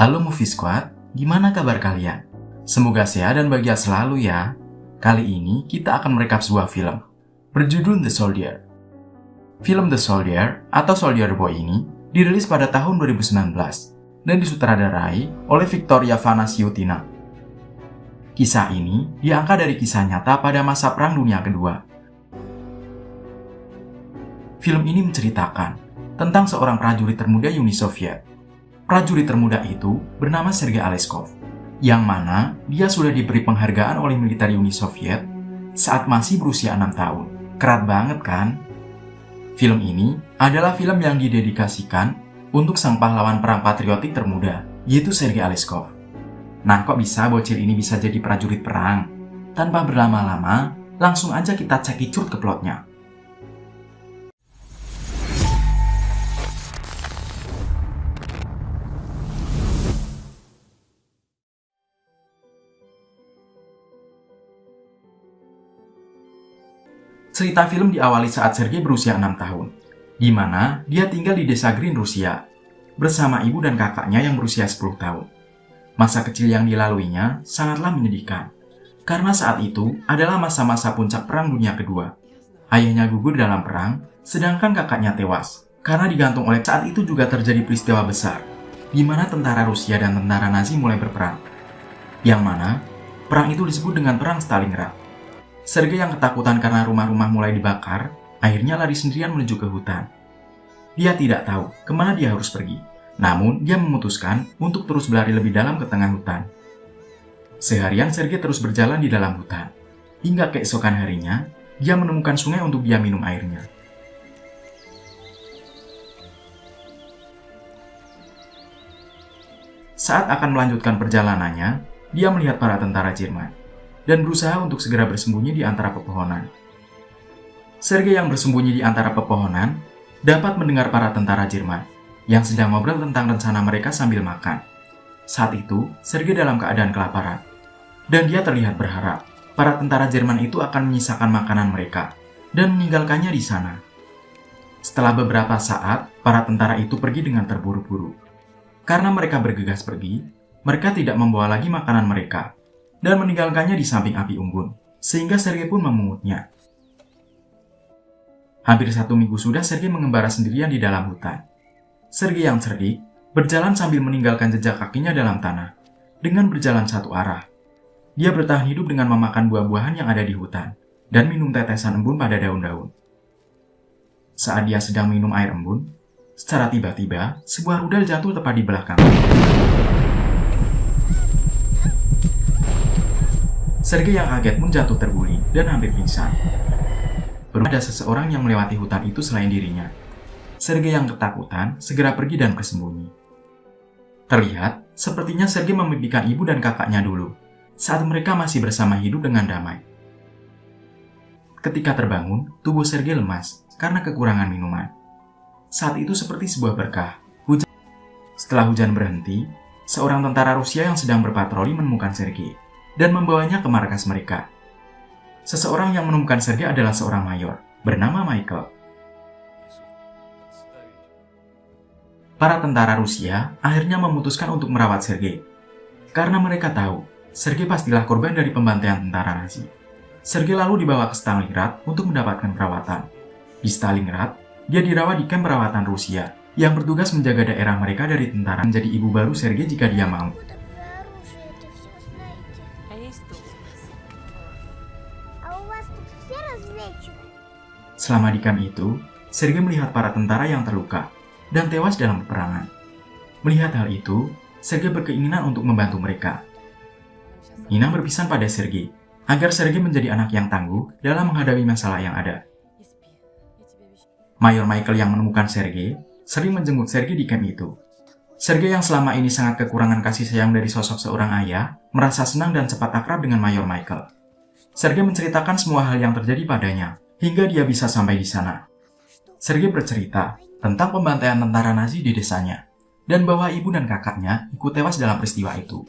Halo Movie Squad, gimana kabar kalian? Semoga sehat dan bahagia selalu ya. Kali ini kita akan merekap sebuah film berjudul The Soldier. Film The Soldier atau Soldier Boy ini dirilis pada tahun 2019 dan disutradarai oleh Victoria Vanasciutina. Kisah ini diangkat dari kisah nyata pada masa Perang Dunia Kedua. Film ini menceritakan tentang seorang prajurit termuda Uni Soviet. Prajurit termuda itu bernama Sergei Aleskov, yang mana dia sudah diberi penghargaan oleh militer Uni Soviet saat masih berusia 6 tahun. Keren banget kan? Film ini adalah film yang didedikasikan untuk sang pahlawan perang patriotik termuda, yaitu Sergei Aleskov. Nah, kok bisa bocil ini bisa jadi prajurit perang? Tanpa berlama-lama, langsung aja kita cekicot ke plotnya. Cerita film diawali saat Sergei berusia 6 tahun, di mana dia tinggal di desa Green, Rusia, bersama ibu dan kakaknya yang berusia 10 tahun. Masa kecil yang dilaluinya sangatlah menyedihkan, karena saat itu adalah masa-masa puncak Perang Dunia Kedua. Ayahnya gugur dalam perang, sedangkan kakaknya tewas, karena digantung oleh. Saat itu juga terjadi peristiwa besar, di mana tentara Rusia dan tentara Nazi mulai berperang, yang mana perang itu disebut dengan Perang Stalingrad. Sergei yang ketakutan karena rumah-rumah mulai dibakar, akhirnya lari sendirian menuju ke hutan. Dia tidak tahu kemana dia harus pergi, namun dia memutuskan untuk terus berlari lebih dalam ke tengah hutan. Seharian Sergei terus berjalan di dalam hutan, hingga keesokan harinya, dia menemukan sungai untuk dia minum airnya. Saat akan melanjutkan perjalanannya, dia melihat para tentara Jerman dan berusaha untuk segera bersembunyi di antara pepohonan. Sergei yang bersembunyi di antara pepohonan dapat mendengar para tentara Jerman yang sedang ngobrol tentang rencana mereka sambil makan. Saat itu, Sergei dalam keadaan kelaparan, dan dia terlihat berharap para tentara Jerman itu akan menyisakan makanan mereka dan meninggalkannya di sana. Setelah beberapa saat, para tentara itu pergi dengan terburu-buru. Karena mereka bergegas pergi, mereka tidak membawa lagi makanan mereka dan meninggalkannya di samping api unggun, sehingga Sergei pun memungutnya. Hampir 1 minggu sudah Sergei mengembara sendirian di dalam hutan. Sergei yang cerdik berjalan sambil meninggalkan jejak kakinya dalam tanah, dengan berjalan satu arah. Dia bertahan hidup dengan memakan buah-buahan yang ada di hutan, dan minum tetesan embun pada daun-daun. Saat dia sedang minum air embun, secara tiba-tiba, sebuah rudal jatuh tepat di belakang. Sergei yang kaget pun jatuh terguling dan hampir pingsan. Belum ada seseorang yang melewati hutan itu selain dirinya. Sergei yang ketakutan segera pergi dan bersembunyi. Terlihat, sepertinya Sergei memimpikan ibu dan kakaknya dulu, saat mereka masih bersama hidup dengan damai. Ketika terbangun, tubuh Sergei lemas karena kekurangan minuman. Saat itu seperti sebuah berkah. Setelah hujan berhenti, seorang tentara Rusia yang sedang berpatroli menemukan Sergei dan membawanya ke markas mereka. Seseorang yang menemukan Sergei adalah seorang mayor bernama Michael. Para tentara Rusia akhirnya memutuskan untuk merawat Sergei, karena mereka tahu Sergei pastilah korban dari pembantaian tentara Nazi. Sergei lalu dibawa ke Stalingrad untuk mendapatkan perawatan. Di Stalingrad, dia dirawat di kamp perawatan Rusia yang bertugas menjaga daerah mereka dari tentara. Menjadi ibu baru Sergei jika dia mau. Selama di kamp itu, Sergei melihat para tentara yang terluka dan tewas dalam peperangan. Melihat hal itu, Sergei berkeinginan untuk membantu mereka. Nina berpesan pada Sergei agar Sergei menjadi anak yang tangguh dalam menghadapi masalah yang ada. Mayor Michael yang menemukan Sergei sering menjenguk Sergei di kamp itu. Sergei yang selama ini sangat kekurangan kasih sayang dari sosok seorang ayah, merasa senang dan cepat akrab dengan Mayor Michael. Sergei menceritakan semua hal yang terjadi padanya, hingga dia bisa sampai di sana. Sergei bercerita tentang pembantaian tentara Nazi di desanya, dan bahwa ibu dan kakaknya ikut tewas dalam peristiwa itu.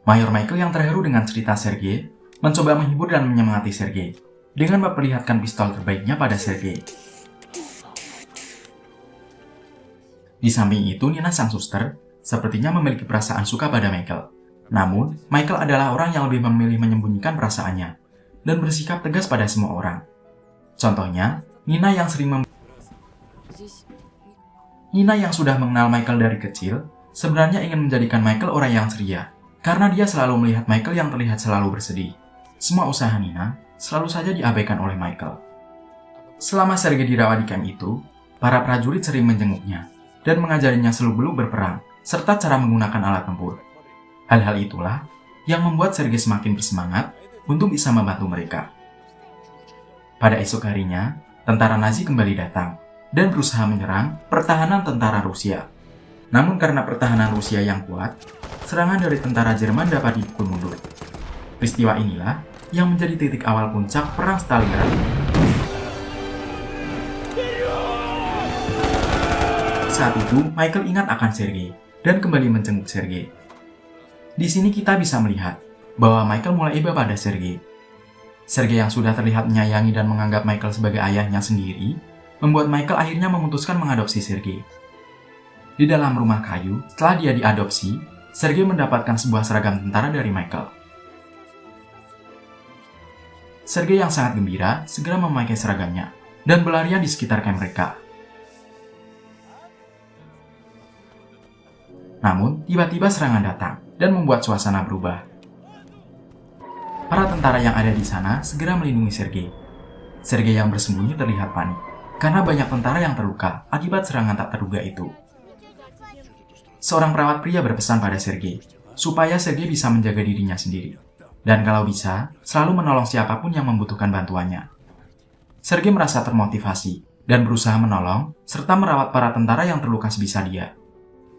Mayor Michael yang terharu dengan cerita Sergei, mencoba menghibur dan menyemangati Sergei, dengan memperlihatkan pistol terbaiknya pada Sergei. Di samping itu, Nina sang suster sepertinya memiliki perasaan suka pada Michael. Namun, Michael adalah orang yang lebih memilih menyembunyikan perasaannya dan bersikap tegas pada semua orang. Contohnya, Nina yang sudah mengenal Michael dari kecil, sebenarnya ingin menjadikan Michael orang yang ceria, karena dia selalu melihat Michael yang terlihat selalu bersedih. Semua usaha Nina selalu saja diabaikan oleh Michael. Selama Sergei dirawat di camp itu, para prajurit sering menjenguknya dan mengajarinya seluk-beluk berperang, serta cara menggunakan alat tempur. Hal-hal itulah yang membuat Sergei semakin bersemangat untuk bisa membantu mereka. Pada esok harinya, tentara Nazi kembali datang dan berusaha menyerang pertahanan tentara Rusia. Namun karena pertahanan Rusia yang kuat, serangan dari tentara Jerman dapat dipukul mundur. Peristiwa inilah yang menjadi titik awal puncak Perang Stalingrad. Saat itu, Michael ingat akan Sergei dan kembali menjenguk Sergei. Di sini kita bisa melihat bahwa Michael mulai iba pada Sergei. Sergei yang sudah terlihat menyayangi dan menganggap Michael sebagai ayahnya sendiri, membuat Michael akhirnya memutuskan mengadopsi Sergei. Di dalam rumah kayu, setelah dia diadopsi, Sergei mendapatkan sebuah seragam tentara dari Michael. Sergei yang sangat gembira segera memakai seragamnya dan berlarian di sekitar camp mereka. Namun, tiba-tiba serangan datang dan membuat suasana berubah. Para tentara yang ada di sana segera melindungi Sergei. Sergei yang bersembunyi terlihat panik, karena banyak tentara yang terluka akibat serangan tak terduga itu. Seorang perawat pria berpesan pada Sergei, supaya Sergei bisa menjaga dirinya sendiri. Dan kalau bisa, selalu menolong siapapun yang membutuhkan bantuannya. Sergei merasa termotivasi dan berusaha menolong, serta merawat para tentara yang terluka sebisa dia.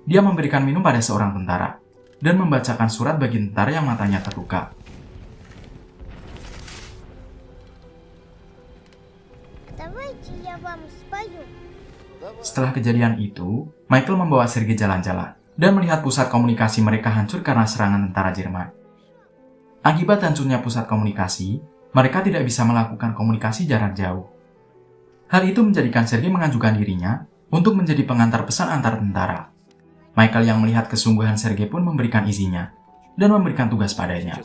Dia memberikan minum pada seorang tentara, dan membacakan surat bagi tentara yang matanya terluka. Setelah kejadian itu, Michael membawa Sergei jalan-jalan, dan melihat pusat komunikasi mereka hancur karena serangan tentara Jerman. Akibat hancurnya pusat komunikasi, mereka tidak bisa melakukan komunikasi jarak jauh. Hal itu menjadikan Sergei mengajukan dirinya untuk menjadi pengantar pesan antar tentara. Michael yang melihat kesungguhan Sergei pun memberikan izinnya dan memberikan tugas padanya.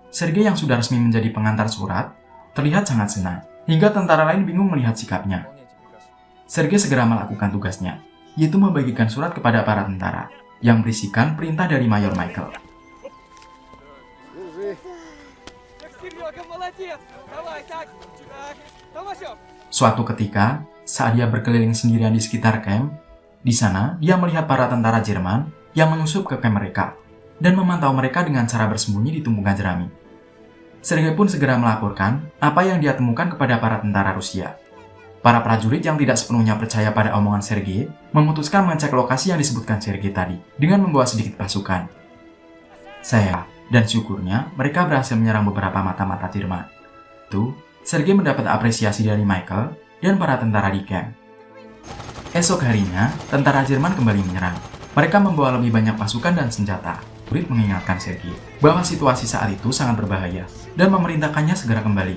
Sergei yang sudah resmi menjadi pengantar surat terlihat sangat senang, hingga tentara lain bingung melihat sikapnya. Sergei segera melakukan tugasnya, yaitu membagikan surat kepada para tentara yang berisikan perintah dari Mayor Michael. Suatu ketika, saat dia berkeliling sendirian di sekitar camp, di sana dia melihat para tentara Jerman yang menyusup ke camp mereka dan memantau mereka dengan cara bersembunyi di tumpukan jerami. Sergei pun segera melaporkan apa yang dia temukan kepada para tentara Rusia. Para prajurit yang tidak sepenuhnya percaya pada omongan Sergei memutuskan mengecek lokasi yang disebutkan Sergei tadi dengan membawa sedikit pasukan. Dan syukurnya mereka berhasil menyerang beberapa mata-mata Jerman. Itu, Sergei mendapat apresiasi dari Michael dan para tentara di camp. Esok harinya, tentara Jerman kembali menyerang. Mereka membawa lebih banyak pasukan dan senjata. Prajurit mengingatkan Sergei bahwa situasi saat itu sangat berbahaya dan memerintahkannya segera kembali.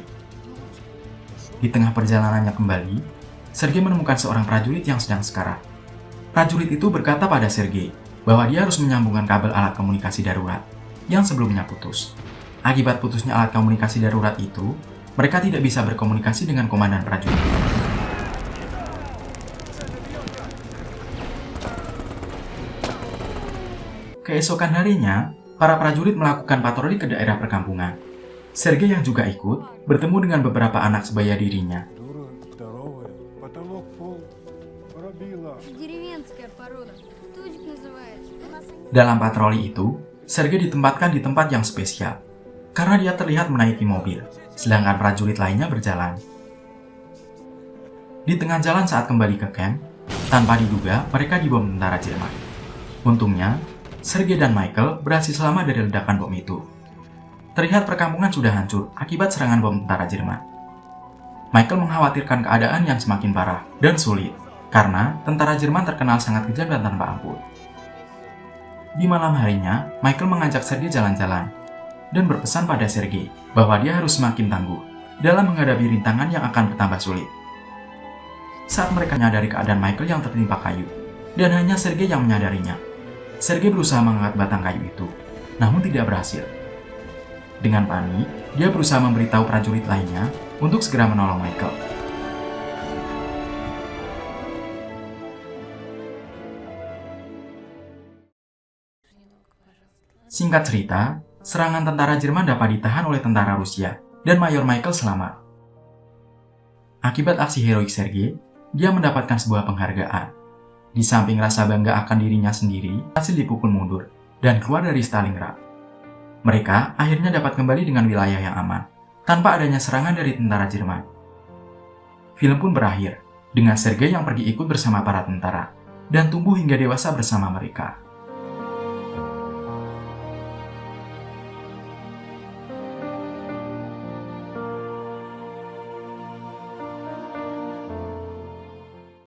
Di tengah perjalanannya kembali, Sergei menemukan seorang prajurit yang sedang sekarat. Prajurit itu berkata pada Sergei bahwa dia harus menyambungkan kabel alat komunikasi darurat yang sebelumnya putus. Akibat putusnya alat komunikasi darurat itu, mereka tidak bisa berkomunikasi dengan komandan prajurit. Keesokan harinya, para prajurit melakukan patroli ke daerah perkampungan. Sergei yang juga ikut bertemu dengan beberapa anak sebaya dirinya. Dalam patroli itu, Sergei ditempatkan di tempat yang spesial karena dia terlihat menaiki mobil, sedangkan prajurit lainnya berjalan. Di tengah jalan saat kembali ke camp, tanpa diduga mereka dibom tentara Jerman. Untungnya, Sergei dan Michael berhasil selamat dari ledakan bom itu. Terlihat perkampungan sudah hancur akibat serangan bom tentara Jerman. Michael mengkhawatirkan keadaan yang semakin parah dan sulit, karena tentara Jerman terkenal sangat kejam dan tanpa ampun. Di malam harinya, Michael mengajak Sergei jalan-jalan dan berpesan pada Sergei bahwa dia harus semakin tangguh dalam menghadapi rintangan yang akan bertambah sulit. saat mereka menyadari keadaan Michael yang tertimpa kayu, dan hanya Sergei yang menyadarinya. Sergei berusaha mengangkat batang kayu itu, namun tidak berhasil. Dengan panik, dia berusaha memberitahu prajurit lainnya untuk segera menolong Michael. Singkat cerita, serangan tentara Jerman dapat ditahan oleh tentara Rusia, dan Mayor Michael selamat. Akibat aksi heroik Sergei, dia mendapatkan sebuah penghargaan. Di samping rasa bangga akan dirinya sendiri, hasil dipukul mundur dan keluar dari Stalingrad. Mereka akhirnya dapat kembali dengan wilayah yang aman, tanpa adanya serangan dari tentara Jerman. Film pun berakhir, dengan Sergei yang pergi ikut bersama para tentara, dan tumbuh hingga dewasa bersama mereka.